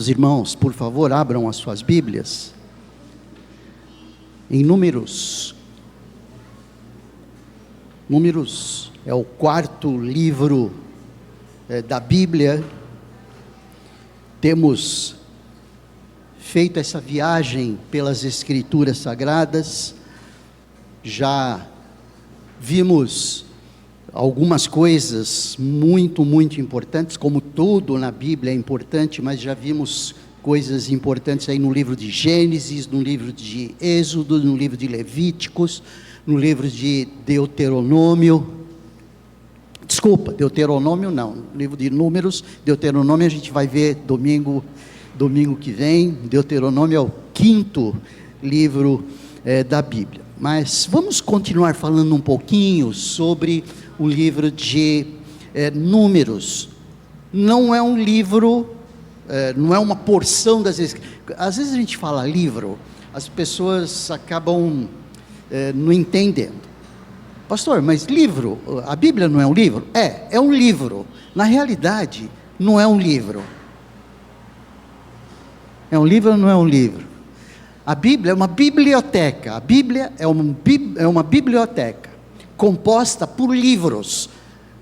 Os irmãos, por favor, abram as suas Bíblias em Números. Números é o quarto livro da Bíblia. Temos feito essa viagem pelas Escrituras Sagradas. Já vimos algumas coisas muito importantes, como tudo na Bíblia é importante, mas já vimos coisas importantes aí no livro de Gênesis, no livro de Êxodo, no livro de Levíticos, no livro de Deuteronômio. Deuteronômio não, no livro de Números. Deuteronômio a gente vai ver domingo que vem. Deuteronômio é o quinto livro da Bíblia. Mas vamos continuar falando um pouquinho sobre o livro de Números. Não é um livro, não é uma porção das Escrituras. Às vezes a gente fala livro, as pessoas acabam não entendendo. Pastor, mas livro, a Bíblia não é um livro? É um livro. Na realidade, não é um livro. É um livro ou não é um livro? A Bíblia é uma biblioteca. A Bíblia é uma biblioteca composta por livros,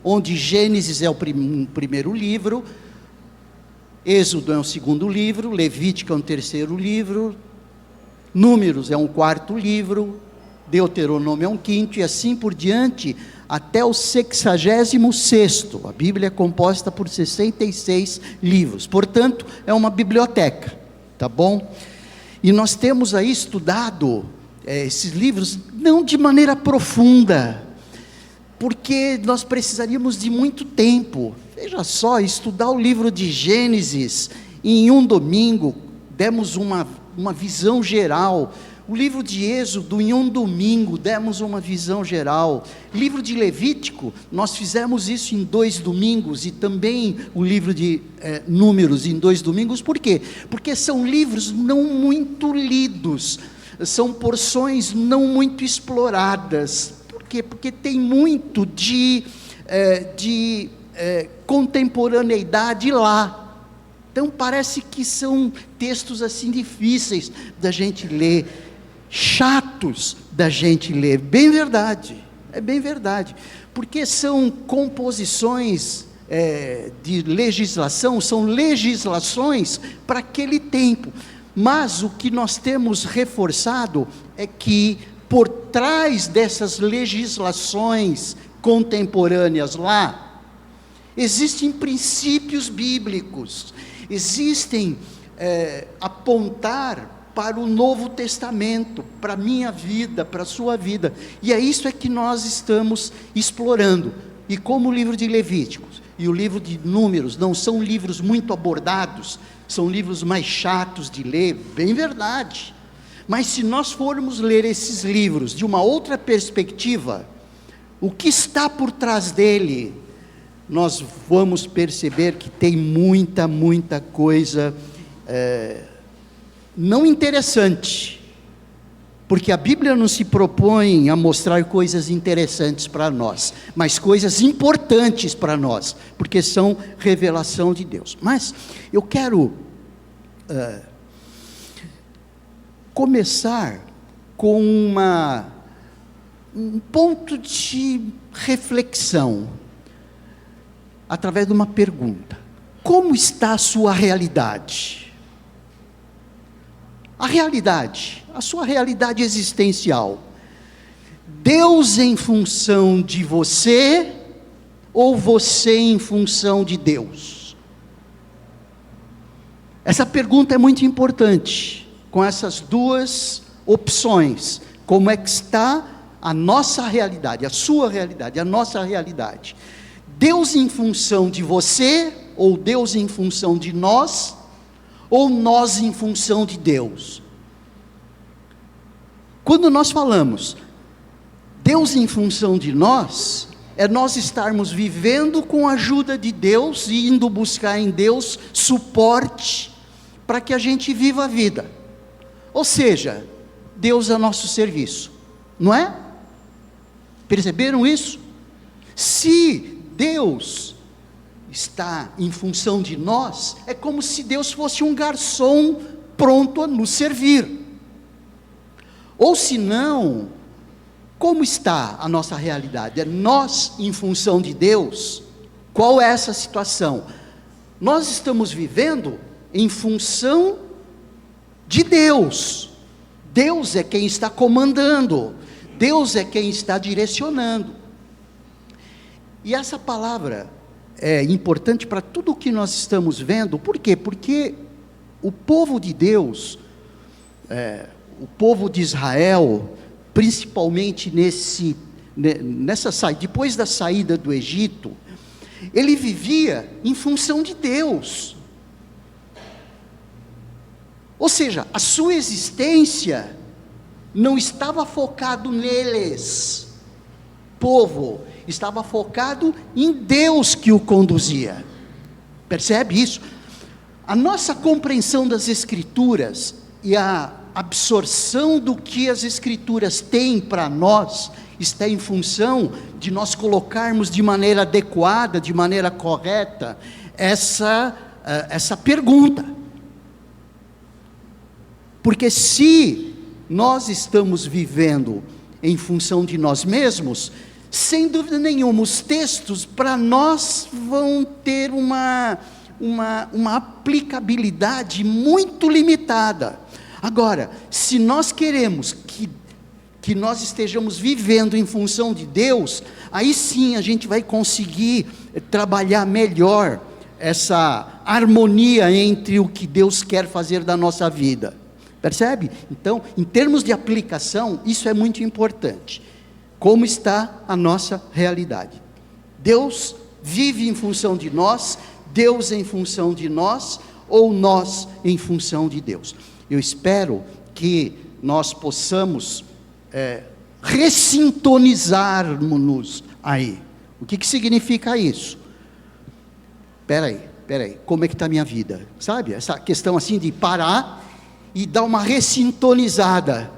onde Gênesis é o primeiro livro, Êxodo é o segundo livro, Levítico é o terceiro livro, Números é um quarto livro, Deuteronômio é um quinto, e assim por diante, até o 66º. A Bíblia é composta por 66 livros, portanto, é uma biblioteca, tá bom? E nós temos aí estudado esses livros, não de maneira profunda, porque nós precisaríamos de muito tempo. Veja só, estudar o livro de Gênesis em um domingo, demos uma visão geral. O livro de Êxodo em um domingo, demos uma visão geral. Livro de Levítico, nós fizemos isso em 2 domingos, e também o livro de Números em 2 domingos. Por quê? Porque são livros não muito lidos, são porções não muito exploradas. Por quê? Porque tem muito de contemporaneidade lá. Então parece que são textos assim difíceis da gente ler, chatos da gente ler. Bem verdade, é bem verdade, porque são composições de legislação, são legislações para aquele tempo. Mas o que nós temos reforçado é que por trás dessas legislações contemporâneas lá, existem princípios bíblicos, existem apontar para o Novo Testamento, para a minha vida, para a sua vida, e é isso que nós estamos explorando. E como o livro de Levíticos e o livro de Números não são livros muito abordados, são livros mais chatos de ler, bem verdade, mas se nós formos ler esses livros de uma outra perspectiva, o que está por trás dele, nós vamos perceber que tem muita coisa não interessante, porque a Bíblia não se propõe a mostrar coisas interessantes para nós, mas coisas importantes para nós, porque são revelação de Deus. Mas eu quero começar com um ponto de reflexão, através de uma pergunta: como está a sua realidade? A sua realidade existencial. Deus em função de você, ou você em função de Deus? Essa pergunta é muito importante. Com essas duas opções, como é que está a nossa realidade, a sua realidade, a nossa realidade? Deus em função de você, ou Deus em função de nós, ou nós em função de Deus? Quando nós falamos Deus em função de nós, é nós estarmos vivendo com a ajuda de Deus, e indo buscar em Deus suporte, para que a gente viva a vida. Ou seja, Deus é nosso serviço, não é? Perceberam isso? Se Deus está em função de nós, é como se Deus fosse um garçom pronto a nos servir. Ou se não, como está a nossa realidade? É nós em função de Deus? Qual é essa situação? Nós estamos vivendo em função de Deus. Deus é quem está comandando, Deus é quem está direcionando. E essa palavra é importante para tudo o que nós estamos vendo. Por quê? Porque o povo de Deus, o povo de Israel, principalmente depois da saída do Egito, ele vivia em função de Deus. Ou seja, a sua existência não estava focado neles, povo, estava focado em Deus que o conduzia. Percebe isso? A nossa compreensão das Escrituras e a absorção do que as Escrituras têm para nós está em função de nós colocarmos de maneira adequada, de maneira correta, essa pergunta. Porque se nós estamos vivendo em função de nós mesmos, sem dúvida nenhuma, os textos para nós vão ter uma aplicabilidade muito limitada. Agora, se nós queremos que nós estejamos vivendo em função de Deus, aí sim a gente vai conseguir trabalhar melhor essa harmonia entre o que Deus quer fazer da nossa vida. Percebe? Então, em termos de aplicação, isso é muito importante. Como está a nossa realidade? Deus vive em função de nós, Deus em função de nós, ou nós em função de Deus? Eu espero que nós possamos ressintonizarmos-nos aí. O que significa isso? Espera aí, como é que está a minha vida? Sabe, essa questão assim de parar e dar uma ressintonizada.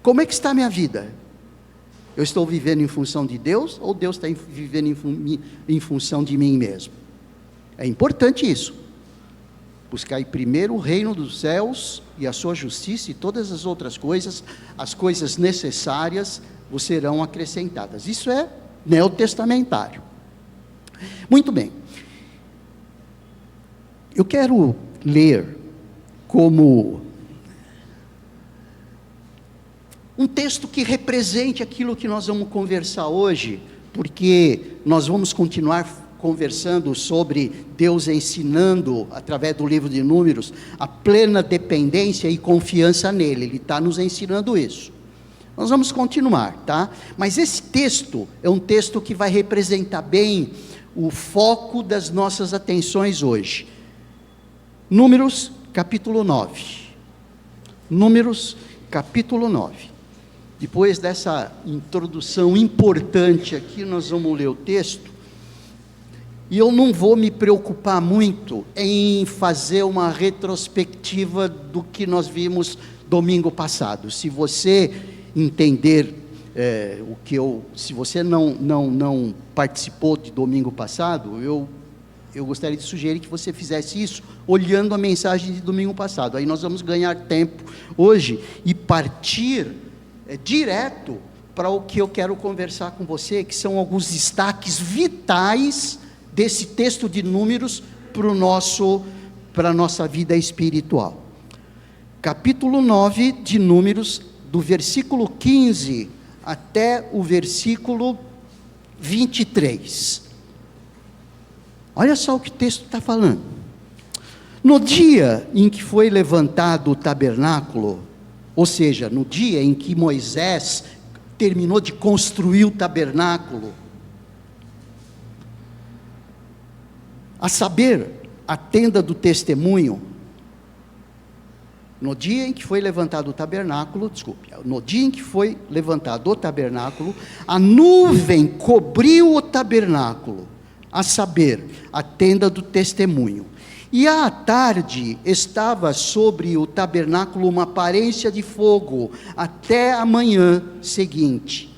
Como é que está a minha vida? Eu estou vivendo em função de Deus, ou Deus está vivendo em função de mim mesmo? É importante isso. Buscai primeiro o reino dos céus e a sua justiça, e todas as outras coisas, as coisas necessárias, vos serão acrescentadas. Isso é neotestamentário. Muito bem. Eu quero ler como um texto que represente aquilo que nós vamos conversar hoje, porque nós vamos continuar conversando sobre Deus ensinando, através do livro de Números, a plena dependência e confiança nele. Ele está nos ensinando isso. Nós vamos continuar, tá? Mas esse texto é um texto que vai representar bem o foco das nossas atenções hoje. Números, capítulo 9. Números, capítulo 9. Depois dessa introdução importante aqui, nós vamos ler o texto. E eu não vou me preocupar muito em fazer uma retrospectiva do que nós vimos domingo passado. Se você entender se você não participou de domingo passado, eu gostaria de sugerir que você fizesse isso olhando a mensagem de domingo passado. Aí nós vamos ganhar tempo hoje e partir direto para o que eu quero conversar com você, que são alguns destaques vitais desse texto de Números para a nossa vida espiritual. Capítulo 9 de Números, do versículo 15 até o versículo 23. Olha só o que o texto está falando. No dia em que foi levantado o tabernáculo, ou seja, no dia em que Moisés terminou de construir o tabernáculo, a saber, a tenda do testemunho, no dia em que foi levantado o tabernáculo, no dia em que foi levantado o tabernáculo, a nuvem cobriu o tabernáculo, a saber, a tenda do testemunho. E à tarde estava sobre o tabernáculo uma aparência de fogo, até a manhã seguinte.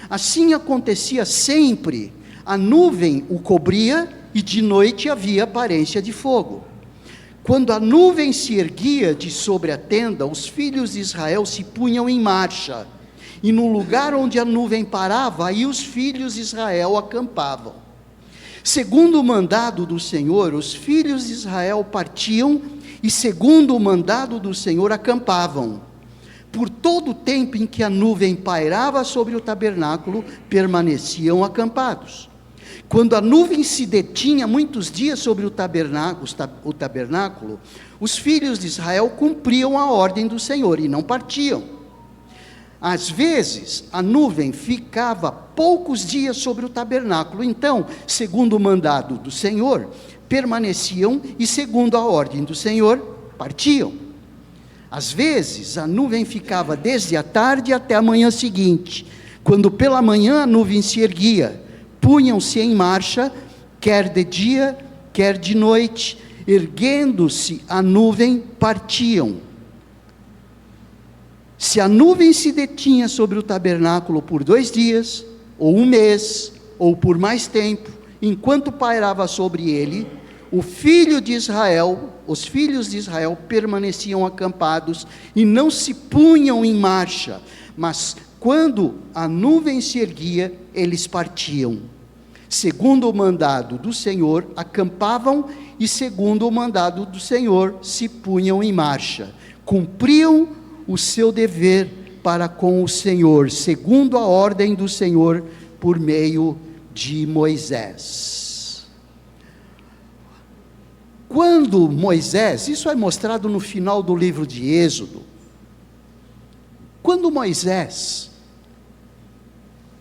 Assim acontecia sempre, a nuvem o cobria, e de noite havia aparência de fogo. Quando a nuvem se erguia de sobre a tenda, os filhos de Israel se punham em marcha, e no lugar onde a nuvem parava, aí os filhos de Israel acampavam. Segundo o mandado do Senhor, os filhos de Israel partiam, e segundo o mandado do Senhor acampavam. Por todo o tempo em que a nuvem pairava sobre o tabernáculo, permaneciam acampados. Quando a nuvem se detinha muitos dias sobre o tabernáculo, os filhos de Israel cumpriam a ordem do Senhor e não partiam. Às vezes, a nuvem ficava poucos dias sobre o tabernáculo, então, segundo o mandado do Senhor, permaneciam e, segundo a ordem do Senhor, partiam. Às vezes, a nuvem ficava desde a tarde até a manhã seguinte. Quando pela manhã a nuvem se erguia, punham-se em marcha, quer de dia, quer de noite, erguendo-se a nuvem, partiam. Se a nuvem se detinha sobre o tabernáculo por 2 dias, ou 1 mês, ou por mais tempo, enquanto pairava sobre ele, os filhos de Israel permaneciam acampados e não se punham em marcha, mas quando a nuvem se erguia, eles partiam. Segundo o mandado do Senhor, acampavam, e segundo o mandado do Senhor, se punham em marcha. Cumpriam o seu dever para com o Senhor, segundo a ordem do Senhor, por meio de Moisés. Quando Moisés, isso é mostrado no final do livro de Êxodo, quando Moisés,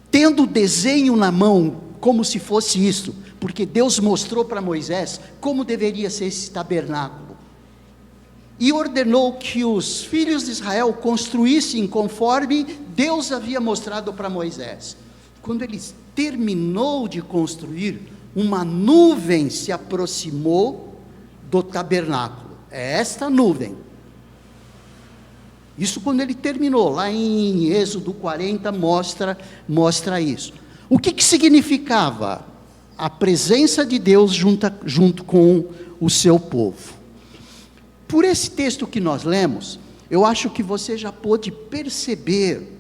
tendo o desenho na mão, como se fosse isso, porque Deus mostrou para Moisés como deveria ser esse tabernáculo, e ordenou que os filhos de Israel construíssem conforme Deus havia mostrado para Moisés. Quando ele terminou de construir, uma nuvem se aproximou do tabernáculo. É esta nuvem. Isso quando ele terminou, lá em Êxodo 40 mostra isso. O que significava a presença de Deus junto com o seu povo? Por esse texto que nós lemos, eu acho que você já pôde perceber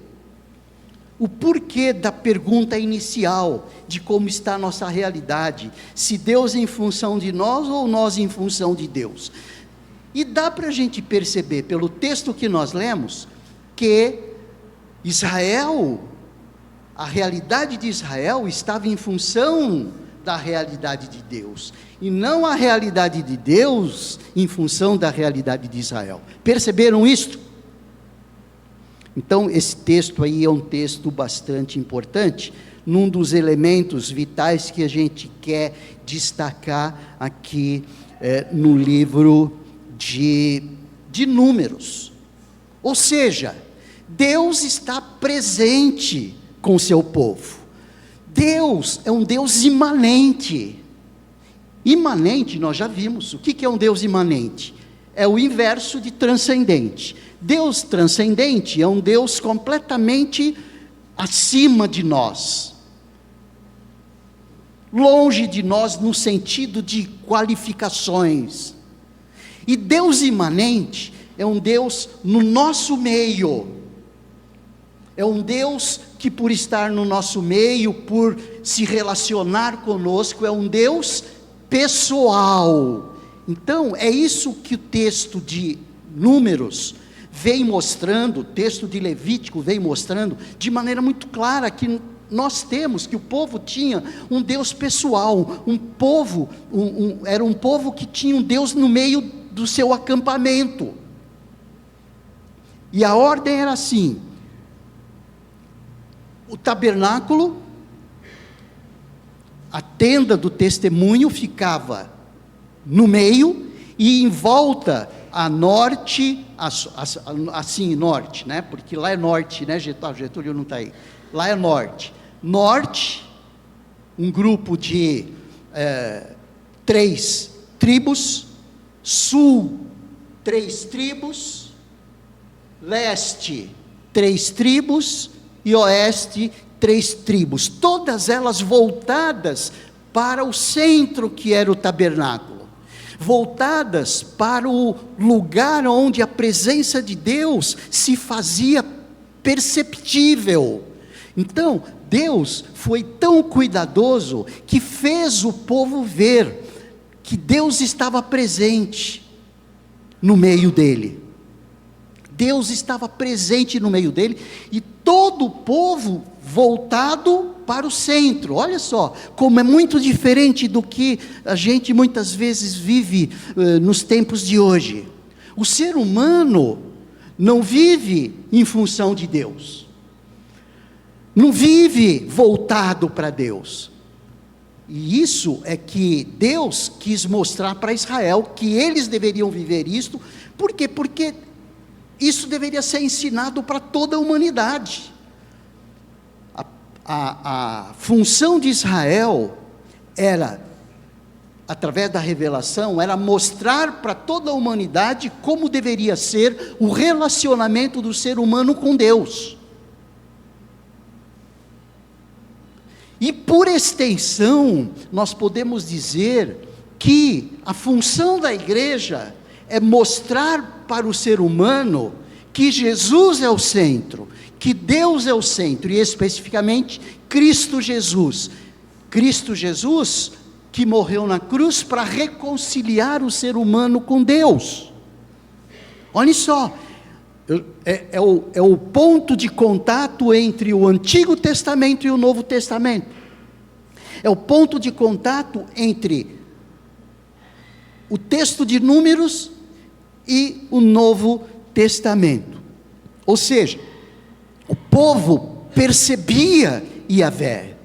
o porquê da pergunta inicial, de como está a nossa realidade, se Deus em função de nós ou nós em função de Deus. E dá para a gente perceber, pelo texto que nós lemos, que Israel, a realidade de Israel estava em função da realidade de Deus, e não a realidade de Deus em função da realidade de Israel. Perceberam isto? Então, esse texto aí é um texto bastante importante, num dos elementos vitais que a gente quer destacar aqui no livro de Números. Ou seja, Deus está presente com o seu povo. Deus é um Deus imanente. Imanente, nós já vimos. O que é um Deus imanente? É o inverso de transcendente. Deus transcendente é um Deus completamente acima de nós, longe de nós no sentido de qualificações. E Deus imanente é um Deus no nosso meio. É um Deus que, por estar no nosso meio, por se relacionar conosco, é um Deus pessoal. Então, é isso que o texto de Números vem mostrando, o texto de Levítico vem mostrando, de maneira muito clara, que nós temos, que o povo tinha um Deus pessoal, era um povo que tinha um Deus no meio do seu acampamento. E a ordem era assim: o tabernáculo, a tenda do testemunho ficava no meio, e em volta, a norte, assim, norte, né? Porque lá é norte, né? Getúlio não está aí. Lá é norte. Norte, um grupo de 3 tribos. Sul, 3 tribos. Leste, 3 tribos. E oeste, 3 tribos. Todas elas voltadas para o centro que era o tabernáculo, voltadas para o lugar onde a presença de Deus se fazia perceptível. Então, Deus foi tão cuidadoso que fez o povo ver que Deus estava presente no meio dele. Deus estava presente no meio dele, e todo o povo voltado para o centro. Olha só, como é muito diferente do que a gente muitas vezes vive nos tempos de hoje. O ser humano não vive em função de Deus, não vive voltado para Deus. E isso é que Deus quis mostrar para Israel, que eles deveriam viver isto. Por quê? Porque isso deveria ser ensinado para toda a humanidade. A função de Israel era, através da revelação, era mostrar para toda a humanidade como deveria ser o relacionamento do ser humano com Deus. E por extensão, nós podemos dizer que a função da igreja é mostrar para o ser humano que Jesus é o centro, que Deus é o centro, e especificamente Cristo Jesus. Cristo Jesus que morreu na cruz para reconciliar o ser humano com Deus. Olha só, é o ponto de contato entre o Antigo Testamento e o Novo Testamento. É o ponto de contato entre o texto de Números e o Novo Testamento. Ou seja, o povo percebia Yahvé,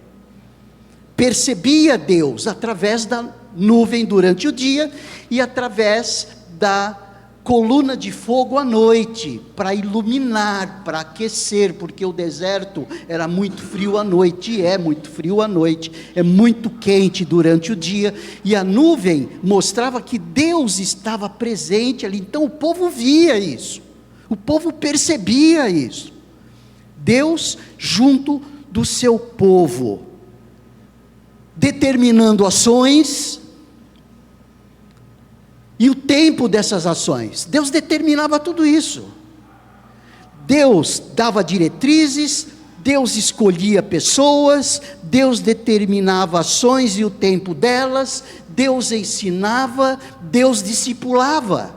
percebia Deus através da nuvem durante o dia e através da coluna de fogo à noite, para iluminar, para aquecer, porque o deserto era muito frio à noite, e é muito frio à noite, é muito quente durante o dia, e a nuvem mostrava que Deus estava presente ali. Então o povo via isso, o povo percebia isso, Deus junto do seu povo, determinando ações, e o tempo dessas ações. Deus determinava tudo isso. Deus dava diretrizes, Deus escolhia pessoas, Deus determinava ações e o tempo delas, Deus ensinava, Deus discipulava.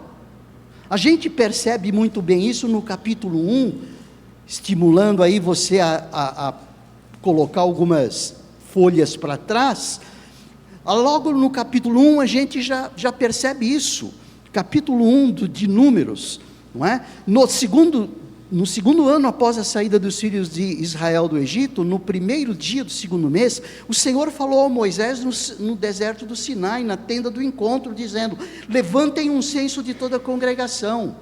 A gente percebe muito bem isso no capítulo 1, estimulando aí você a colocar algumas folhas para trás. Logo no capítulo 1 a gente já percebe isso, capítulo 1 de Números, não é? No segundo ano após a saída dos filhos de Israel do Egito, no primeiro dia do segundo mês, o Senhor falou a Moisés no deserto do Sinai, na tenda do encontro, dizendo: levantem um censo de toda a congregação.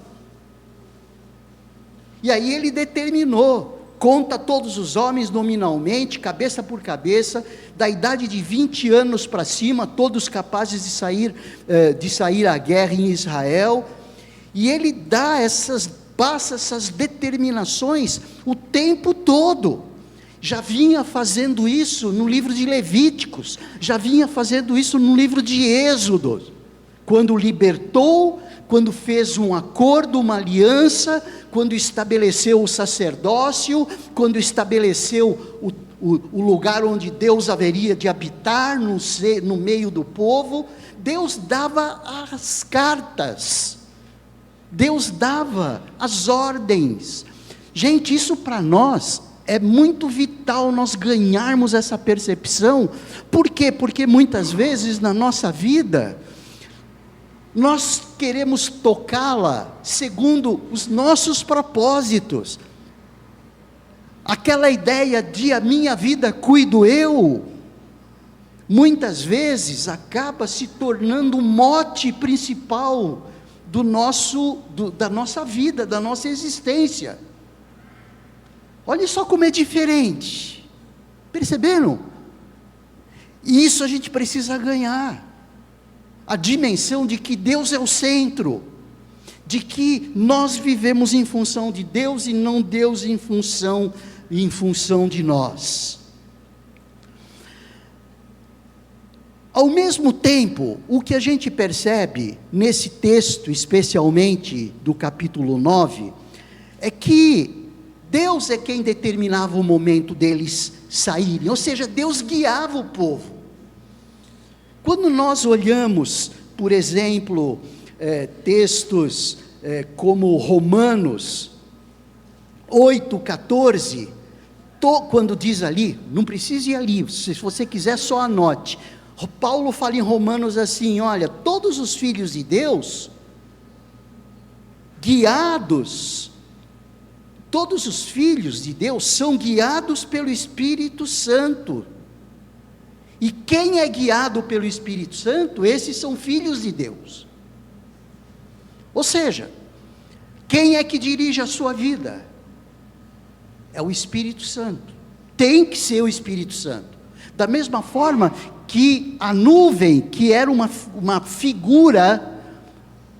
E aí ele determinou: conta todos os homens nominalmente, cabeça por cabeça, da idade de 20 anos para cima, todos capazes de sair à guerra em Israel. E ele passa essas determinações o tempo todo. Já vinha fazendo isso no livro de Levíticos, já vinha fazendo isso no livro de Êxodo, quando libertou, quando fez um acordo, uma aliança, quando estabeleceu o sacerdócio, quando estabeleceu o lugar onde Deus haveria de habitar no meio do povo. Deus dava as cartas, Deus dava as ordens. Gente, isso para nós é muito vital, nós ganharmos essa percepção. Por quê? Porque muitas vezes na nossa vida, nós queremos tocá-la segundo os nossos propósitos. Aquela ideia de a minha vida cuido eu, muitas vezes acaba se tornando o mote principal da nossa vida, da nossa existência. Olha só como é diferente, perceberam? E isso a gente precisa ganhar, a dimensão de que Deus é o centro, de que nós vivemos em função de Deus e não Deus em função de nós. Ao mesmo tempo, o que a gente percebe nesse texto, especialmente do capítulo 9, é que Deus é quem determinava o momento deles saírem, ou seja, Deus guiava o povo. Quando nós olhamos, por exemplo, textos como Romanos 8,14, quando diz ali, não precisa ir ali, se você quiser só anote, Paulo fala em Romanos assim, olha, todos os filhos de Deus, todos os filhos de Deus são guiados pelo Espírito Santo, e quem é guiado pelo Espírito Santo, esses são filhos de Deus. Ou seja, quem é que dirige a sua vida? É o Espírito Santo, tem que ser o Espírito Santo, da mesma forma que a nuvem, que era uma figura,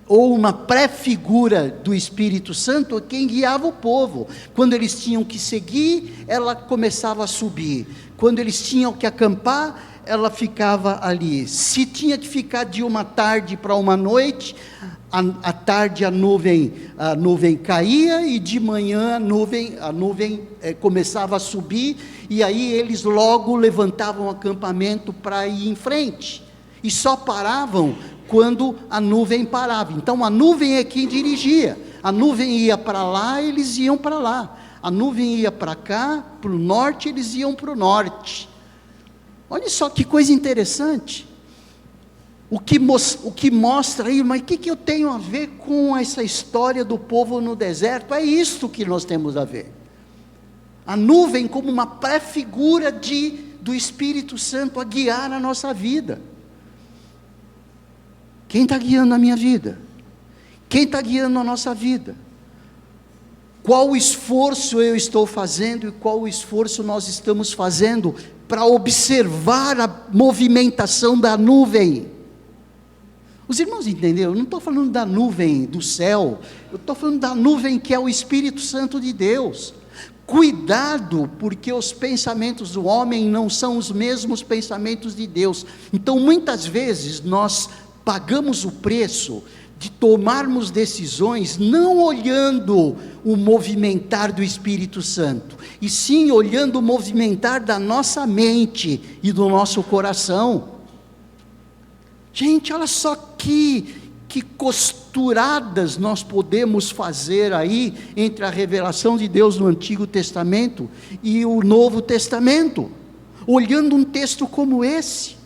ou uma pré-figura do Espírito Santo, quem guiava o povo, quando eles tinham que seguir, ela começava a subir, quando eles tinham que acampar, ela ficava ali, se tinha que ficar de uma tarde para uma noite, à tarde a nuvem caía, e de manhã a nuvem começava a subir, e aí eles logo levantavam o acampamento para ir em frente, e só paravam quando a nuvem parava. Então a nuvem é quem dirigia, a nuvem ia para lá, eles iam para lá, a nuvem ia para cá, para o norte, eles iam para o norte. Olha só que coisa interessante, o que mostra aí, mas o que eu tenho a ver com essa história do povo no deserto? É isto que nós temos a ver, a nuvem como uma pré-figura do Espírito Santo a guiar a nossa vida. Quem está guiando a minha vida? Quem está guiando a nossa vida? Qual esforço eu estou fazendo e qual esforço nós estamos fazendo para observar a movimentação da nuvem? Os irmãos entenderam? Eu não estou falando da nuvem do céu, eu estou falando da nuvem que é o Espírito Santo de Deus. Cuidado, porque os pensamentos do homem não são os mesmos pensamentos de Deus. Então muitas vezes nós pagamos o preço de tomarmos decisões não olhando o movimentar do Espírito Santo, e sim olhando o movimentar da nossa mente e do nosso coração. Gente, olha só que costuradas nós podemos fazer aí entre a revelação de Deus no Antigo Testamento e o Novo Testamento, olhando um texto como esse.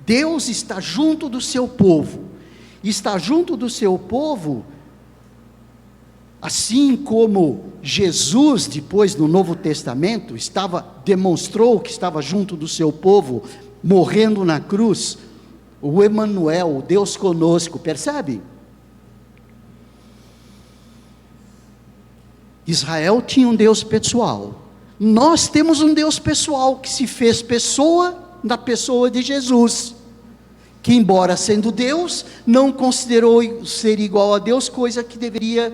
Deus está junto do seu povo, assim como Jesus, depois no Novo Testamento, demonstrou que estava junto do seu povo, morrendo na cruz, o Emanuel, o Deus conosco, percebe? Israel tinha um Deus pessoal, nós temos um Deus pessoal, que se fez pessoa, na pessoa de Jesus, que embora sendo Deus, não considerou ser igual a Deus, coisa que deveria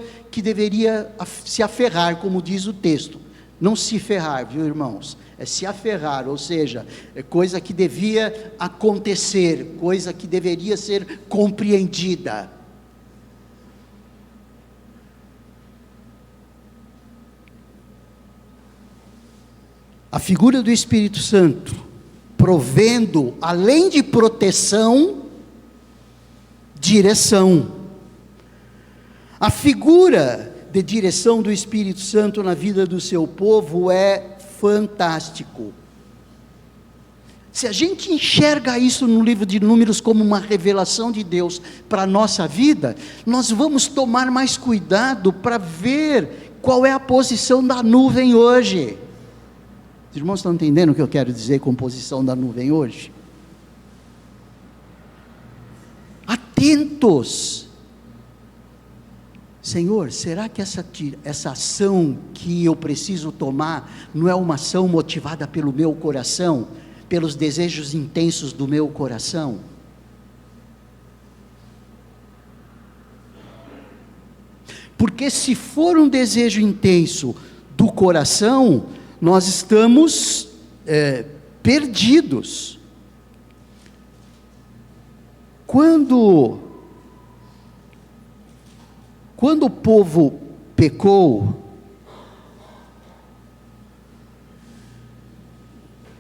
se aferrar, como diz o texto. Não se ferrar, viu, irmãos? É se aferrar, ou seja, é coisa que devia acontecer, coisa que deveria ser compreendida. A figura do Espírito Santo, provendo, além de proteção, direção. A figura de direção do Espírito Santo na vida do seu povo é fantástico. Se a gente enxerga isso no livro de Números como uma revelação de Deus para a nossa vida, nós vamos tomar mais cuidado para ver qual é a posição da nuvem hoje. Os irmãos estão entendendo o que eu quero dizer com posição da nuvem hoje? Atentos. Senhor, será que essa ação que eu preciso tomar, não é uma ação motivada pelo meu coração, pelos desejos intensos do meu coração? Porque se for um desejo intenso do coração, nós estamos perdidos. Quando o povo pecou,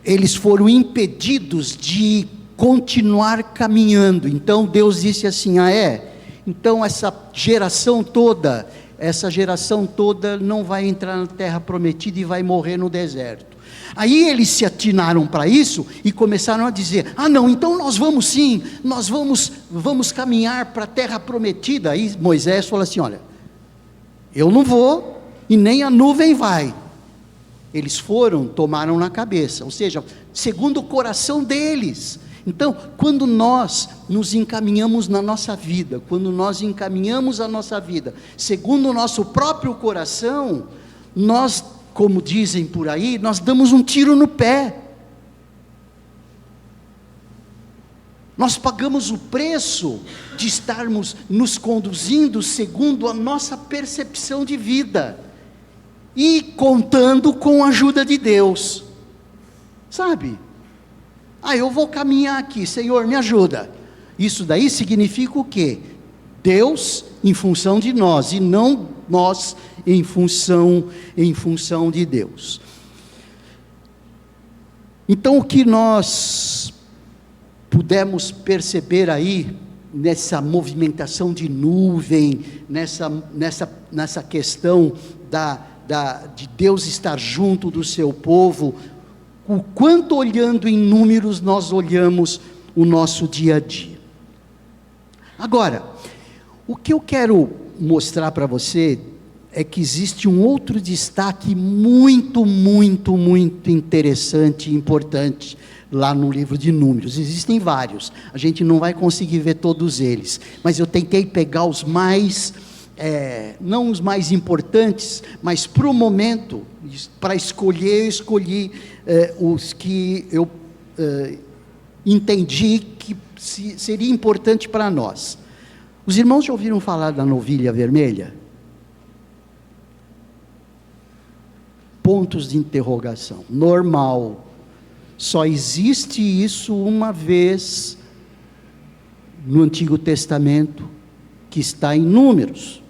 eles foram impedidos de continuar caminhando. Então Deus disse assim: então essa geração toda não vai entrar na terra prometida e vai morrer no deserto. Aí eles se atinaram para isso e começaram a dizer: não, então nós vamos sim, nós vamos caminhar para a terra prometida. Aí Moisés falou assim: olha, eu não vou e nem a nuvem vai. Eles tomaram na cabeça, ou seja, segundo o coração deles. Então, quando nós nos encaminhamos na nossa vida, quando nós encaminhamos a nossa vida segundo o nosso próprio coração, nós, como dizem por aí, nós damos um tiro no pé. Nós pagamos o preço de estarmos nos conduzindo segundo a nossa percepção de vida e contando com a ajuda de Deus, sabe? Eu vou caminhar aqui, Senhor, me ajuda. Isso daí significa o quê? Deus em função de nós, e não nós em função de Deus. Então, o que nós pudemos perceber aí, nessa movimentação de nuvem, nessa questão de Deus estar junto do seu povo, o quanto olhando em números nós olhamos o nosso dia a dia. Agora, o que eu quero mostrar para você é que existe um outro destaque muito, muito, muito interessante e importante lá no livro de Números. Existem vários, a gente não vai conseguir ver todos eles, mas eu tentei pegar os mais, não os mais importantes, mas para o momento, para escolher, eu escolhi os que eu entendi que seria importante para nós. Os irmãos já ouviram falar da novilha vermelha? Pontos de interrogação. Normal. Só existe isso uma vez no Antigo Testamento, que está em Números.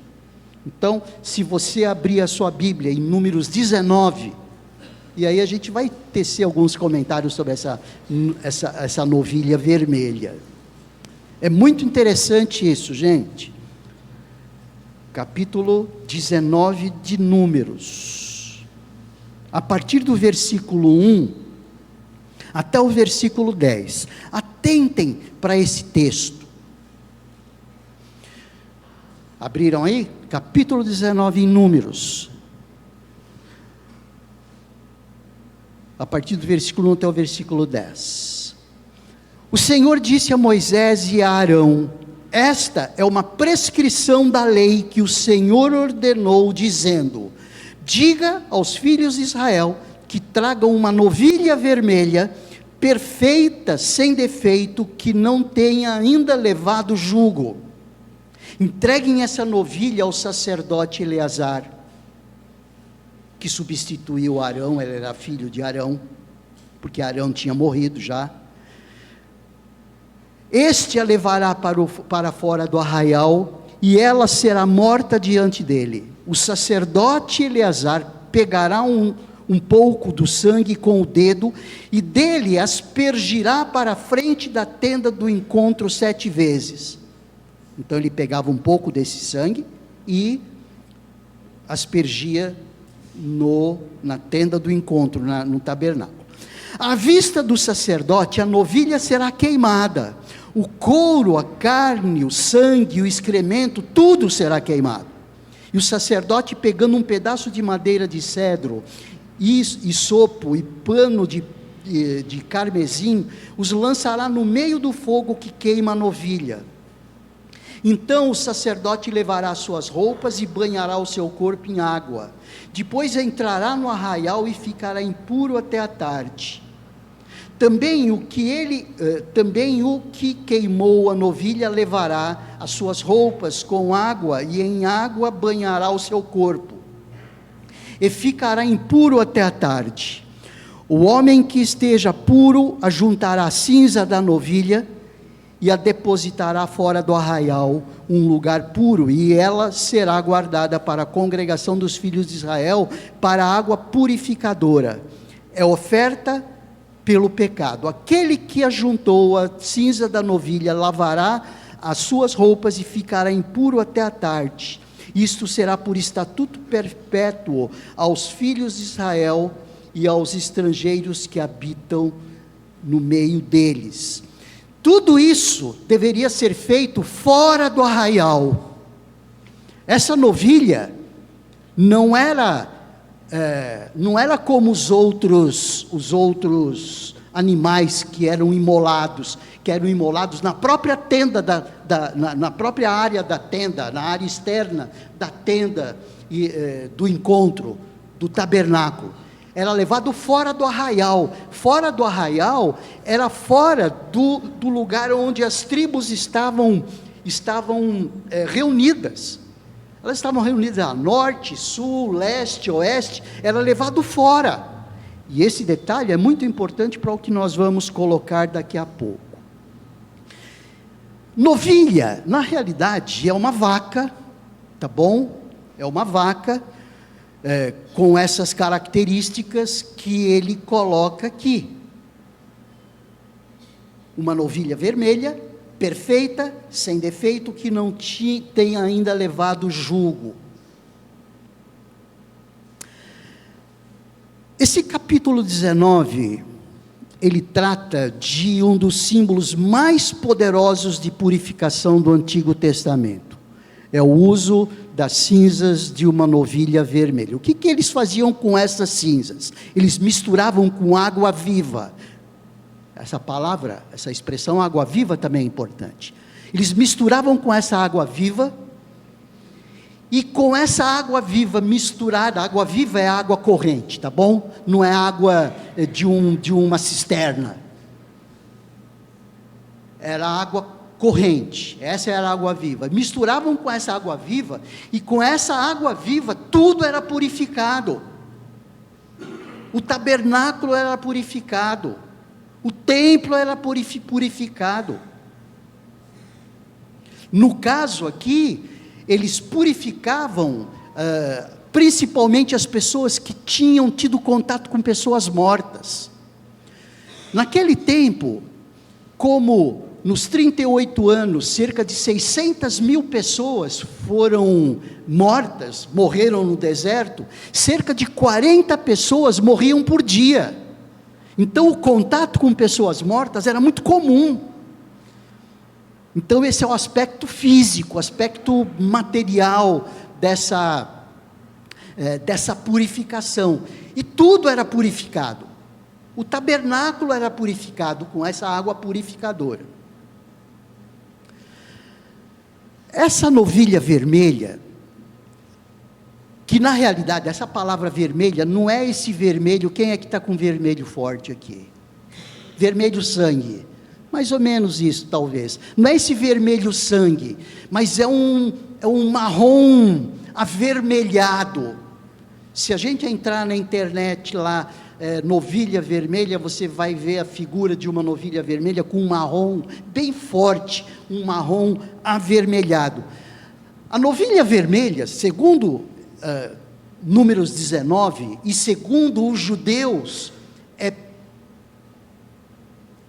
Então, se você abrir a sua Bíblia em Números 19, e aí a gente vai tecer alguns comentários sobre essa novilha vermelha. É muito interessante isso, gente. Capítulo 19 de Números. A partir do versículo 1 até o versículo 10. Atentem para esse texto. Abriram aí? Capítulo 19 em Números. A partir do versículo 1 até o versículo 10. O Senhor disse a Moisés e a Arão: esta é uma prescrição da lei que o Senhor ordenou, dizendo: diga aos filhos de Israel que tragam uma novilha vermelha, perfeita, sem defeito, que não tenha ainda levado jugo. Entreguem essa novilha ao sacerdote Eleazar, que substituiu Arão. Ele era filho de Arão, porque Arão tinha morrido já. Este a levará para fora do arraial, e ela será morta diante dele. O sacerdote Eleazar pegará um pouco do sangue com o dedo, e dele aspergirá para a frente da tenda do encontro 7 vezes. Então ele pegava um pouco desse sangue e aspergia na tenda do encontro, no tabernáculo. À vista do sacerdote, a novilha será queimada. O couro, a carne, o sangue, o excremento, tudo será queimado. E o sacerdote, pegando um pedaço de madeira de cedro, isopo e pano de carmesim, os lançará no meio do fogo que queima a novilha. Então o sacerdote levará suas roupas e banhará o seu corpo em água. Depois entrará no arraial e ficará impuro até a tarde. Também o que queimou a novilha levará as suas roupas com água, e em água banhará o seu corpo, e ficará impuro até a tarde. O homem que esteja puro ajuntará a cinza da novilha e a depositará fora do arraial, um lugar puro, e ela será guardada para a congregação dos filhos de Israel, para água purificadora. É oferta pelo pecado. Aquele que ajuntou a cinza da novilha lavará as suas roupas e ficará impuro até a tarde. Isto será por estatuto perpétuo aos filhos de Israel e aos estrangeiros que habitam no meio deles. Tudo isso deveria ser feito fora do arraial. Essa novilha não era como os outros animais que eram imolados na própria tenda, na própria área da tenda, na área externa da tenda do encontro, do tabernáculo. Era levado fora do arraial. Fora do arraial era fora do lugar onde as tribos estavam reunidas. Elas estavam reunidas a norte, sul, leste, oeste. Era levado fora. E esse detalhe é muito importante para o que nós vamos colocar daqui a pouco. Novilha, na realidade, é uma vaca, tá bom? É uma vaca, com essas características que ele coloca aqui. Uma novilha vermelha, perfeita, sem defeito, que não tem ainda levado jugo. Esse capítulo 19, ele trata de um dos símbolos mais poderosos de purificação do Antigo Testamento. É o uso das cinzas de uma novilha vermelha. O que eles faziam com essas cinzas? Eles misturavam com água viva. Essa expressão água viva também é importante. Eles misturavam com essa água viva, e com essa água viva misturada, água viva é água corrente, tá bom? Não é água de uma cisterna. Era água corrente, essa era a água viva. Misturavam com essa água viva, e com essa água viva tudo era purificado. O tabernáculo era purificado, o templo era purificado. No caso aqui, eles purificavam principalmente as pessoas que tinham tido contato com pessoas mortas. Naquele tempo, como nos 38 anos, cerca de 600 mil pessoas foram morreram no deserto, cerca de 40 pessoas morriam por dia. Então o contato com pessoas mortas era muito comum. Então esse é o aspecto físico, o aspecto material dessa purificação. E tudo era purificado. O tabernáculo era purificado com essa água purificadora. Essa novilha vermelha, que na realidade, essa palavra vermelha, não é esse vermelho, quem é que está com vermelho forte aqui? Vermelho sangue. Mais ou menos isso, talvez. Não é esse vermelho sangue, mas é um marrom avermelhado. Se a gente entrar na internet lá, novilha vermelha, você vai ver a figura de uma novilha vermelha com um marrom bem forte, um marrom avermelhado. A novilha vermelha, segundo Números 19, e segundo os judeus,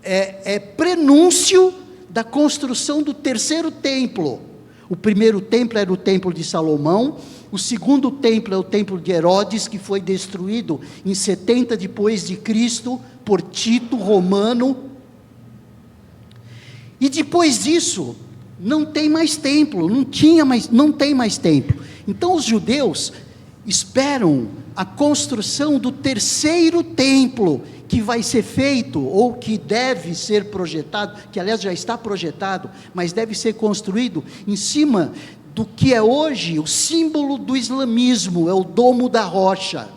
é prenúncio da construção do terceiro templo. O primeiro templo era o templo de Salomão, o segundo templo é o templo de Herodes, que foi destruído em 70 depois de Cristo, por Tito Romano, e depois disso, não tem mais templo, não tem mais templo. Então os judeus esperam a construção do terceiro templo, que vai ser feito, ou que deve ser projetado, que aliás já está projetado, mas deve ser construído em cima do que é hoje o símbolo do islamismo, é o Domo da Rocha,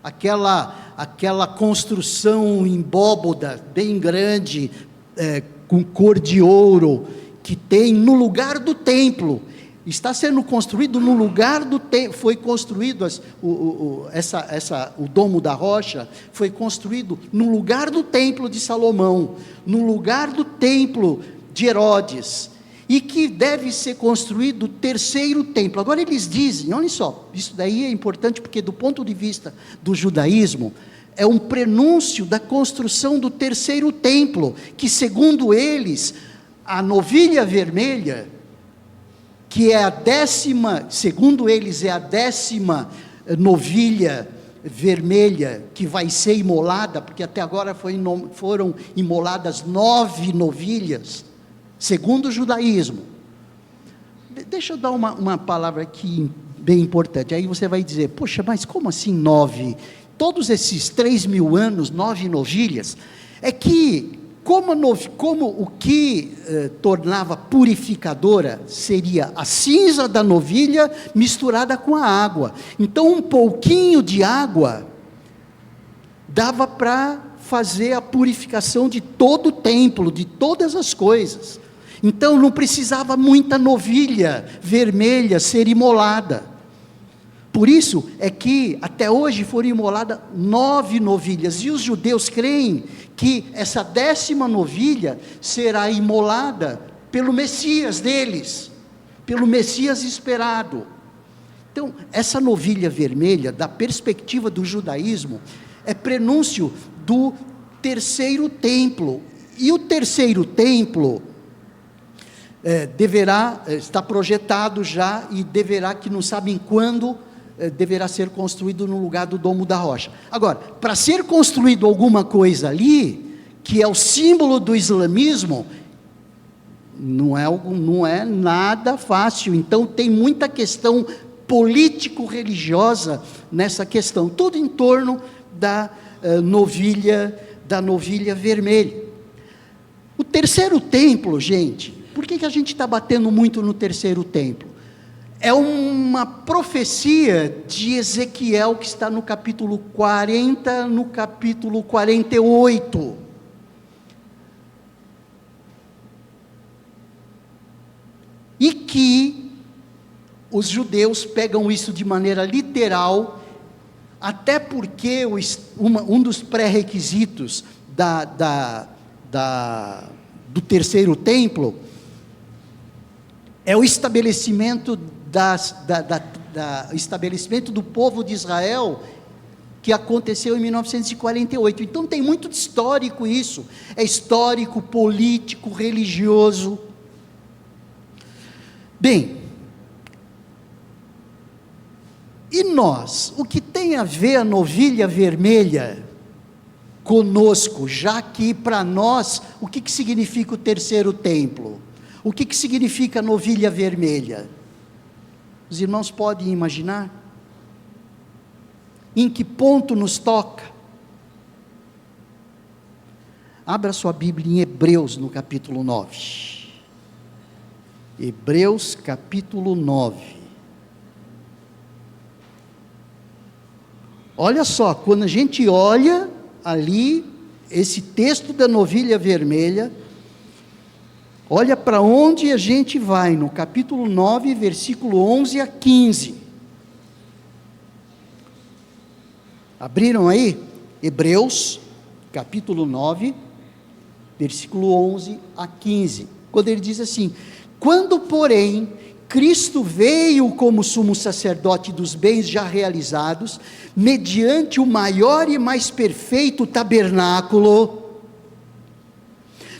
aquela construção em bóboda, bem grande, com cor de ouro, que tem no lugar do templo. Está sendo construído no lugar do templo. Foi construído o Domo da Rocha foi construído no lugar do templo de Salomão, no lugar do templo de Herodes, e que deve ser construído o terceiro templo. Agora eles dizem, olha só, isso daí é importante porque do ponto de vista do judaísmo, é um prenúncio da construção do terceiro templo, que segundo eles, a novilha vermelha, que é a 10ª, segundo eles é a 10ª novilha vermelha, que vai ser imolada, porque até agora foram imoladas 9 novilhas, segundo o judaísmo. Deixa eu dar uma palavra aqui bem importante, aí você vai dizer, poxa, mas como assim 9? Todos esses 3.000 anos, 9 novilhas, é que, como o que tornava purificadora, seria a cinza da novilha misturada com a água, então um pouquinho de água, dava para fazer a purificação de todo o templo, de todas as coisas, então não precisava muita novilha vermelha ser imolada. Por isso é que até hoje foram imoladas 9 novilhas, e os judeus creem que essa 10ª novilha será imolada pelo Messias deles, pelo Messias esperado. Então, essa novilha vermelha, da perspectiva do judaísmo, é prenúncio do terceiro templo, e o terceiro templo está projetado já, e deverá, que não sabem quando, deverá ser construído no lugar do Domo da Rocha. Agora, para ser construído alguma coisa ali, que é o símbolo do islamismo, não é nada fácil, então tem muita questão político-religiosa nessa questão, tudo em torno da novilha vermelha. O terceiro templo, gente, por que a gente está batendo muito no terceiro templo? É uma profecia de Ezequiel, que está no capítulo 40, no capítulo 48. E que os judeus pegam isso de maneira literal, até porque um dos pré-requisitos do terceiro templo é o estabelecimento estabelecimento do povo de Israel, que aconteceu em 1948, então tem muito de histórico isso, é histórico, político, religioso. Bem, e nós, o que tem a ver a novilha vermelha conosco, já que para nós, o que significa o terceiro templo? O que significa a novilha vermelha? Os irmãos podem imaginar? Em que ponto nos toca? Abra sua Bíblia em Hebreus, no capítulo 9. Hebreus, capítulo 9. Olha só, quando a gente olha ali, esse texto da novilha vermelha, olha para onde a gente vai, no capítulo 9, versículo 11 a 15. Abriram aí? Hebreus, capítulo 9, versículo 11 a 15. Quando ele diz assim: quando, porém, Cristo veio como sumo sacerdote dos bens já realizados, mediante o maior e mais perfeito tabernáculo,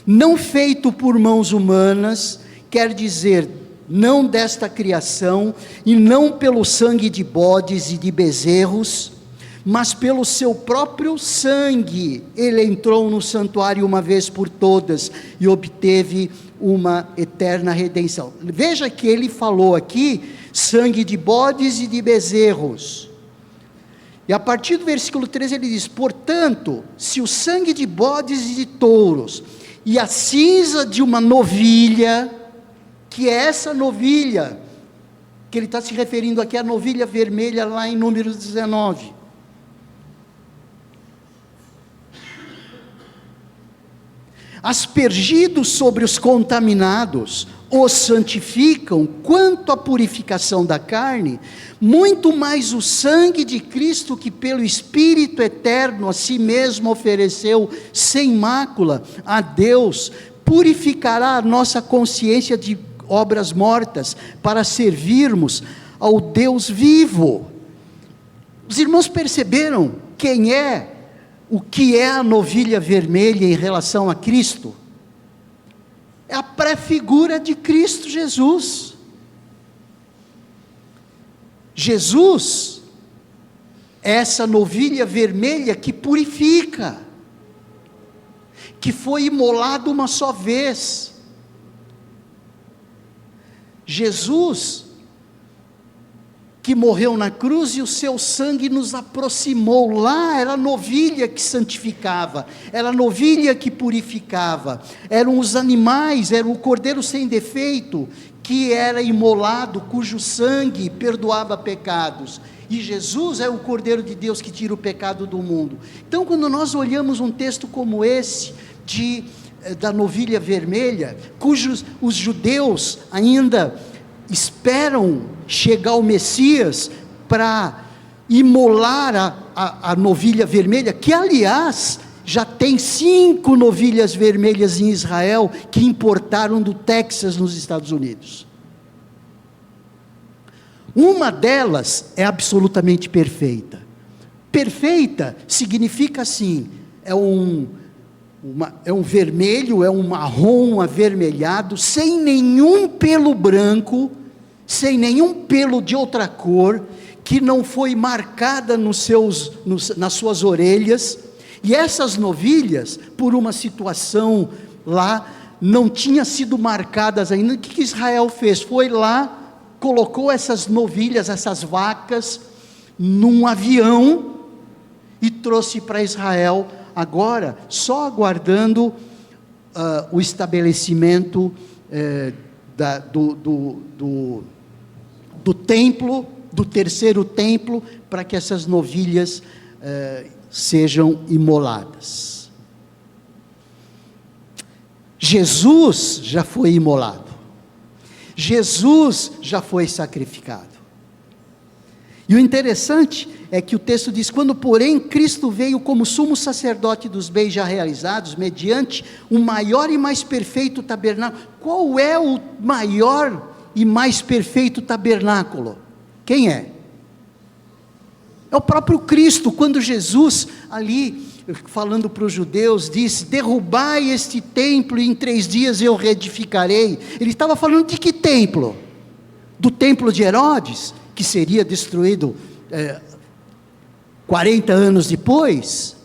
não feito por mãos humanas, quer dizer, não desta criação, e não pelo sangue de bodes e de bezerros, mas pelo seu próprio sangue, ele entrou no santuário uma vez por todas, e obteve uma eterna redenção. Veja que ele falou aqui, sangue de bodes e de bezerros, e a partir do versículo 13 ele diz: portanto, se o sangue de bodes e de touros, e a cinza de uma novilha, que é essa novilha, que ele está se referindo aqui, a novilha vermelha lá em Números 19, aspergidos sobre os contaminados, os santificam, quanto à purificação da carne, muito mais o sangue de Cristo, que pelo Espírito eterno a si mesmo ofereceu sem mácula a Deus, purificará a nossa consciência de obras mortas, para servirmos ao Deus vivo. Os irmãos perceberam o que é a novilha vermelha em relação a Cristo? É a pré-figura de Cristo Jesus. Jesus é essa novilha vermelha que purifica, que foi imolado uma só vez. Jesus, que morreu na cruz, e o seu sangue nos aproximou. Lá era a novilha que santificava, era a novilha que purificava, eram os animais, era o cordeiro sem defeito, que era imolado, cujo sangue perdoava pecados. E Jesus é o Cordeiro de Deus que tira o pecado do mundo. Então, quando nós olhamos um texto como esse, da novilha vermelha, cujos os judeus ainda esperam chegar o Messias para imolar a novilha vermelha, que aliás já tem 5 novilhas vermelhas em Israel, que importaram do Texas, nos Estados Unidos. Uma delas é absolutamente perfeita. Perfeita significa assim, é um vermelho, é um marrom avermelhado, sem nenhum pelo branco, sem nenhum pelo de outra cor, que não foi marcada nas suas orelhas. E essas novilhas, por uma situação lá, não tinham sido marcadas ainda. O que Israel fez? Foi lá, colocou essas novilhas, essas vacas, num avião, e trouxe para Israel, agora só aguardando o estabelecimento do templo, do terceiro templo, para que essas novilhas sejam imoladas. Jesus já foi imolado, Jesus já foi sacrificado. E o interessante é que o texto diz: quando porém Cristo veio como sumo sacerdote dos bens já realizados, mediante o maior e mais perfeito tabernáculo. Qual é o maior e mais perfeito tabernáculo? Quem é? É o próprio Cristo. Quando Jesus ali, falando para os judeus, disse: derrubai este templo e em 3 dias eu reedificarei. Ele estava falando de que templo? Do templo de Herodes, que seria destruído 40 anos depois,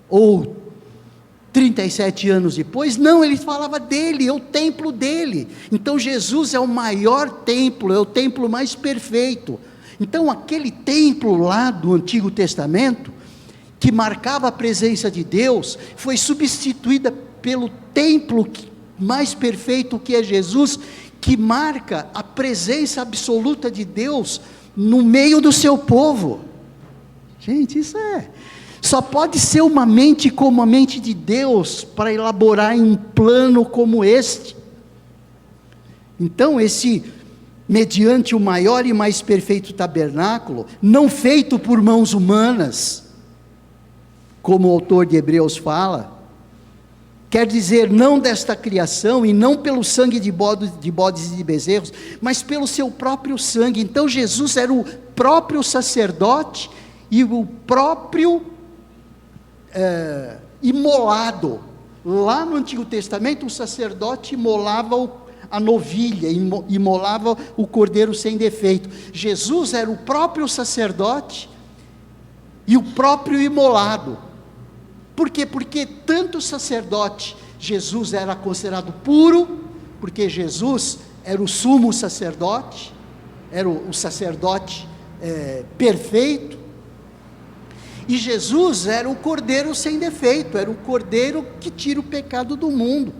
ou 37 anos depois? Não, ele falava dele, é o templo dele. Então Jesus é o maior templo, é o templo mais perfeito. Então aquele templo lá do Antigo Testamento, que marcava a presença de Deus, foi substituída pelo templo mais perfeito, que é Jesus, que marca a presença absoluta de Deus no meio do seu povo. Gente, isso só pode ser uma mente como a mente de Deus, para elaborar um plano como este. Então, mediante o maior e mais perfeito tabernáculo, não feito por mãos humanas, como o autor de Hebreus fala, quer dizer, não desta criação, e não pelo sangue de bodes e de bezerros, mas pelo seu próprio sangue. Então Jesus era o próprio sacerdote, e o próprio imolado. Lá no Antigo Testamento, o sacerdote imolava a novilha, imolava o cordeiro sem defeito. Jesus era o próprio sacerdote, e o próprio imolado. Por quê? Porque tanto o sacerdote, Jesus era considerado puro, porque Jesus era o sumo sacerdote, era o sacerdote perfeito, e Jesus era o cordeiro sem defeito, era o cordeiro que tira o pecado do mundo.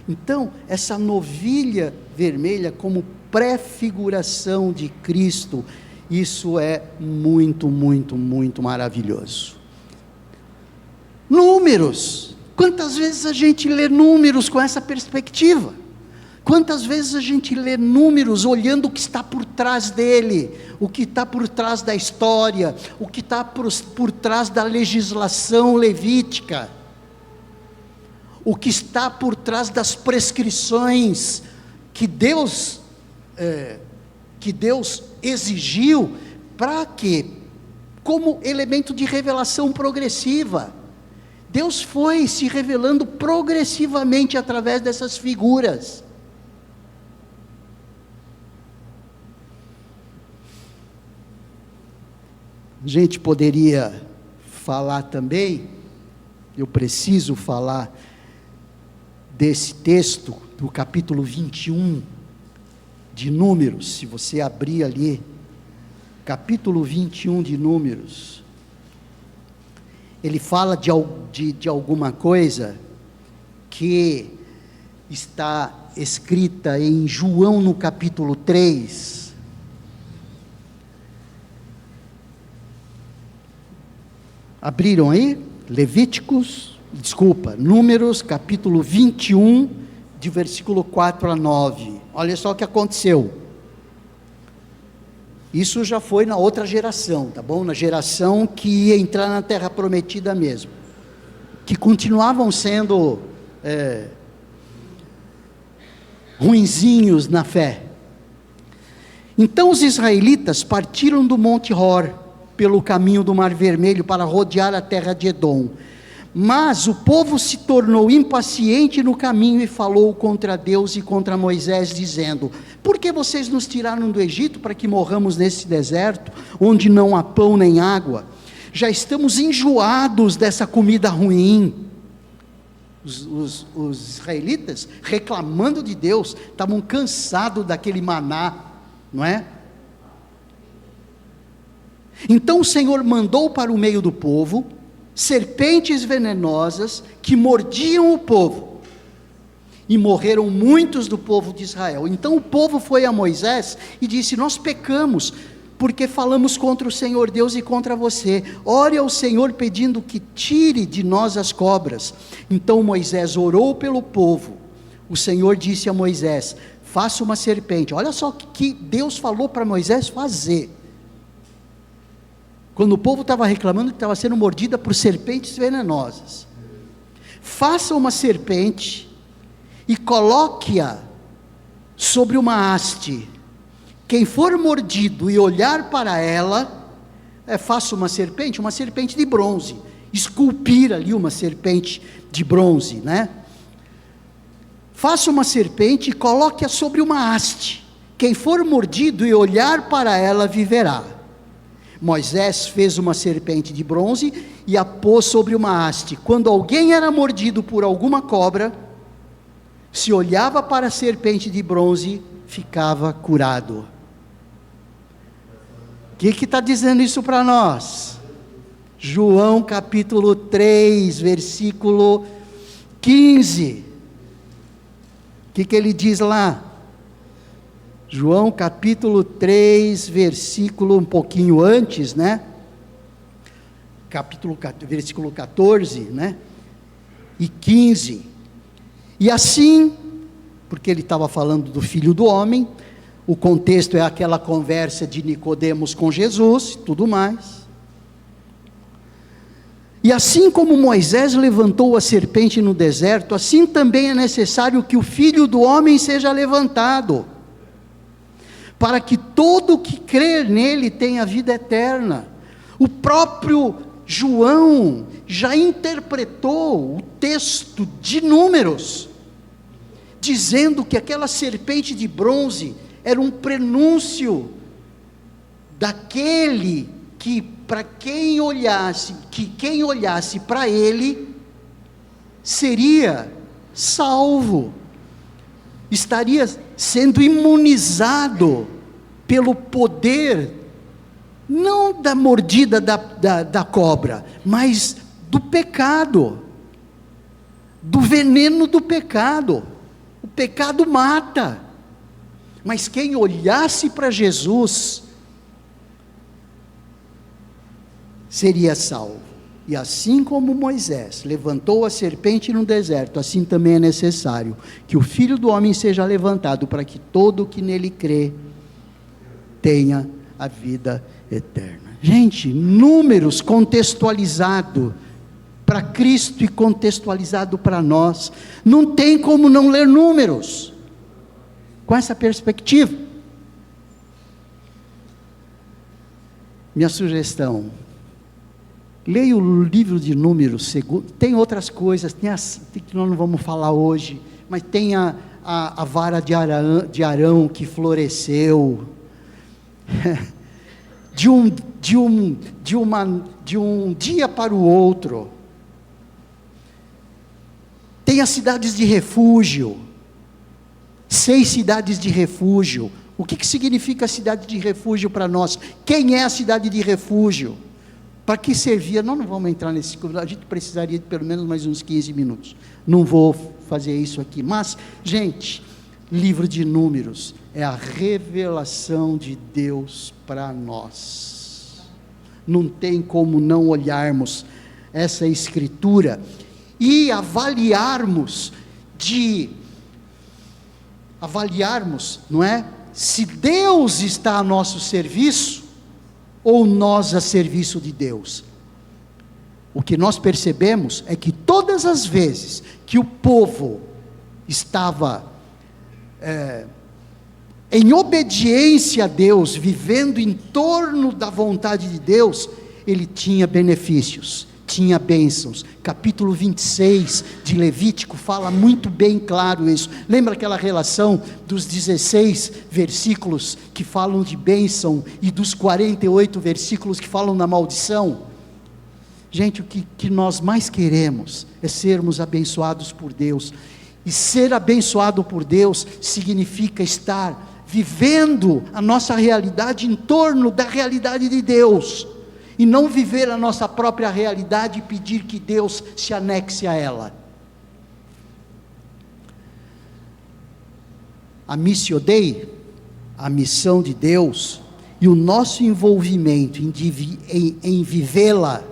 Então, essa novilha vermelha como prefiguração de Cristo, isso é muito, muito, muito maravilhoso. Números, quantas vezes a gente lê números com essa perspectiva? Quantas vezes a gente lê números olhando o que está por trás dele, o que está por trás da história, o que está por trás da legislação levítica? o que está por trás das prescrições que Deus exigiu, para quê? Como elemento de revelação progressiva. Deus foi se revelando progressivamente através dessas figuras. A gente poderia falar também, eu preciso falar desse texto, do capítulo 21 de Números. Se você abrir ali, capítulo 21 de Números, ele fala de alguma coisa que está escrita em João no capítulo 3, abriram aí? Números capítulo 21, de versículo 4 a 9, olha só o que aconteceu. Isso já foi na outra geração, tá bom? Na geração que ia entrar na terra prometida mesmo, que continuavam sendo ruinzinhos na fé. Então os israelitas partiram do Monte Hor, pelo caminho do Mar Vermelho, para rodear a terra de Edom. Mas o povo se tornou impaciente no caminho e falou contra Deus e contra Moisés, dizendo: por que vocês nos tiraram do Egito para que morramos nesse deserto, onde não há pão nem água? Já estamos enjoados dessa comida ruim. Os israelitas, reclamando de Deus, estavam cansados daquele maná, não é? Então o Senhor mandou para o meio do povo serpentes venenosas que mordiam o povo, e morreram muitos do povo de Israel. Então o povo foi a Moisés e disse: nós pecamos, porque falamos contra o Senhor Deus e contra você. Ore ao Senhor pedindo que tire de nós as cobras. Então Moisés orou pelo povo. O Senhor disse a Moisés: faça uma serpente. Olha só o que Deus falou para Moisés fazer. Quando o povo estava reclamando que estava sendo mordida por serpentes venenosas: faça uma serpente e coloque-a sobre uma haste. Quem for mordido e olhar para ela, faça uma serpente de bronze, esculpir ali uma serpente de bronze, né? Faça uma serpente e coloque-a sobre uma haste. Quem for mordido e olhar para ela, viverá. Moisés fez uma serpente de bronze e a pôs sobre uma haste. Quando alguém era mordido por alguma cobra, se olhava para a serpente de bronze, ficava curado. O que está dizendo isso para nós? João capítulo 3, versículo 15. O que ele diz lá? João capítulo 3, versículo um pouquinho antes, né? Versículo 14, né? E 15. E assim, porque ele estava falando do Filho do Homem, o contexto é aquela conversa de Nicodemos com Jesus, tudo mais. E assim como Moisés levantou a serpente no deserto, assim também é necessário que o Filho do Homem seja levantado, para que todo o que crer nele tenha vida eterna. O próprio João já interpretou o texto de Números, dizendo que aquela serpente de bronze era um prenúncio daquele que, para quem olhasse para ele, seria salvo, estaria sendo imunizado pelo poder, não da mordida da cobra, mas do pecado, do veneno do pecado. O pecado mata, mas quem olhasse para Jesus, seria salvo. E assim como Moisés levantou a serpente no deserto, assim também é necessário que o Filho do Homem seja levantado, para que todo o que nele crê tenha a vida eterna. Gente, Números contextualizado para Cristo e contextualizado para nós. Não tem como não ler Números com essa perspectiva. Minha sugestão: leia o livro de Números. Tem outras coisas, tem que nós não vamos falar hoje, mas tem a vara de Arão que floresceu. De um dia para o outro. Tem as cidades de refúgio, 6 cidades de refúgio. O que significa a cidade de refúgio para nós? Quem é a cidade de refúgio? Para que servia? Nós não vamos entrar nesse, a gente precisaria de pelo menos mais uns 15 minutos, não vou fazer isso aqui, mas, gente, livro de Números é a revelação de Deus para nós. Não tem como não olharmos essa escritura e avaliarmos, não é? Se Deus está a nosso serviço, ou nós a serviço de Deus. O que nós percebemos é que todas as vezes que o povo estava em obediência a Deus, vivendo em torno da vontade de Deus, ele tinha benefícios, tinha bênçãos. Capítulo 26 de Levítico fala muito bem claro isso. Lembra aquela relação dos 16 versículos que falam de bênção e dos 48 versículos que falam na maldição? Gente, o que nós mais queremos é sermos abençoados por Deus. E ser abençoado por Deus significa estar vivendo a nossa realidade em torno da realidade de Deus, e não viver a nossa própria realidade e pedir que Deus se anexe a ela. A Missio Dei, a missão de Deus, e o nosso envolvimento em vivê-la,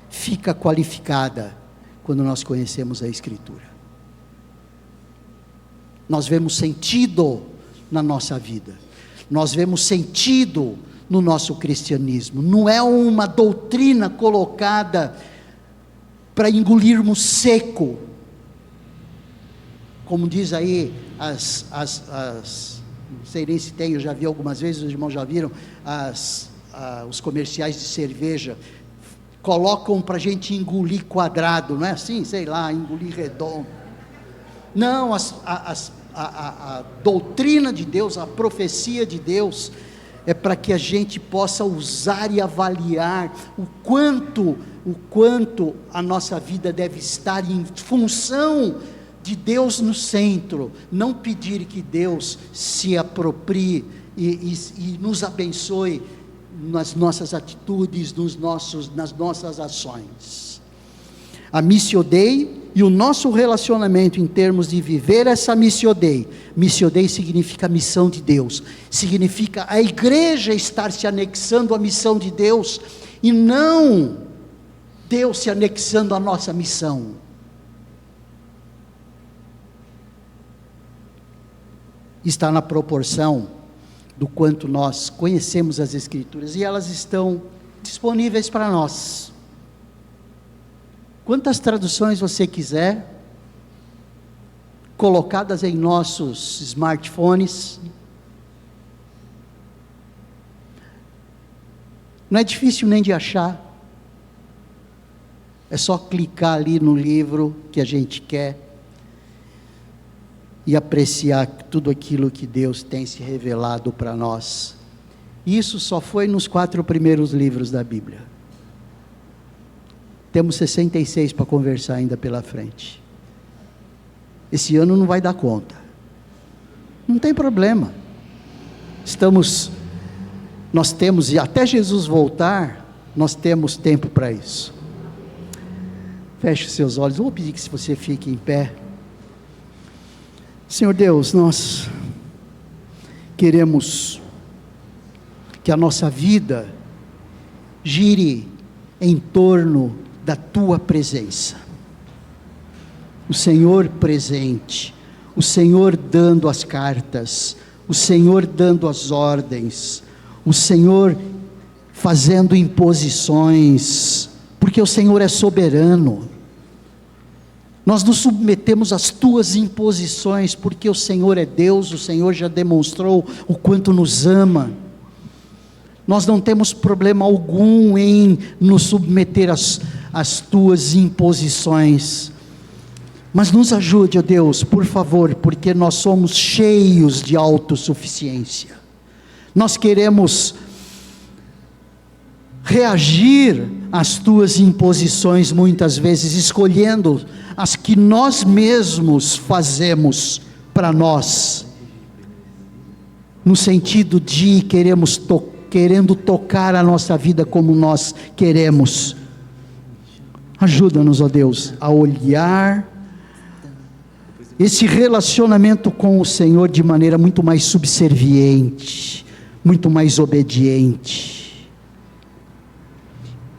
fica qualificada quando nós conhecemos a Escritura. Nós vemos sentido na nossa vida, nós vemos sentido no nosso cristianismo. Não é uma doutrina colocada para engolirmos seco, como diz aí não sei nem se tem, eu já vi algumas vezes, os irmãos já viram os comerciais de cerveja, colocam para a gente engolir quadrado, não é assim? Sei lá, engolir redondo. Não, a doutrina de Deus, a profecia de Deus, é para que a gente possa usar e avaliar o quanto a nossa vida deve estar em função de Deus no centro. Não pedir que Deus se aproprie e nos abençoe nas nossas atitudes, nas nossas ações. A Missio Dei e o nosso relacionamento em termos de viver essa Missio Dei. Missio Dei significa missão de Deus, significa a igreja estar se anexando à missão de Deus, e não Deus se anexando à nossa missão. Está na proporção do quanto nós conhecemos as Escrituras, e elas estão disponíveis para nós. Quantas traduções você quiser, colocadas em nossos smartphones. Não é difícil nem de achar. É só clicar ali no livro que a gente quer e apreciar tudo aquilo que Deus tem se revelado para nós. Isso só foi nos 4 primeiros livros da Bíblia. Temos 66 para conversar ainda pela frente. Esse ano não vai dar conta. Não tem problema. Nós temos, e até Jesus voltar, nós temos tempo para isso. Feche os seus olhos. Vou pedir que você fique em pé. Senhor Deus, nós queremos que a nossa vida gire em torno da Tua presença. O Senhor presente, o Senhor dando as cartas, o Senhor dando as ordens, o Senhor fazendo imposições porque o Senhor é soberano. Nós nos submetemos às tuas imposições, porque o Senhor é Deus, o Senhor já demonstrou o quanto nos ama. Nós não temos problema algum em nos submeter às tuas imposições. Mas nos ajude, ó Deus, por favor, porque nós somos cheios de autossuficiência. Nós queremos reagir às tuas imposições muitas vezes, escolhendo as que nós mesmos fazemos para nós, no sentido de querendo tocar a nossa vida como nós queremos. Ajuda-nos, ó Deus, a olhar esse relacionamento com o Senhor de maneira muito mais subserviente, muito mais obediente,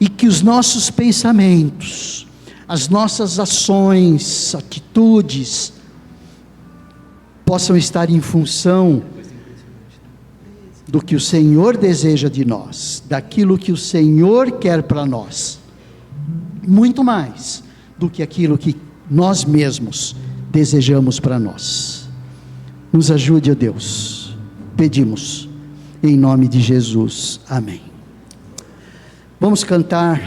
e que os nossos pensamentos, as nossas ações, atitudes, possam estar em função do que o Senhor deseja de nós, daquilo que o Senhor quer para nós, muito mais do que aquilo que nós mesmos desejamos para nós. Nos ajude, ó Deus, pedimos, em nome de Jesus, amém. Vamos cantar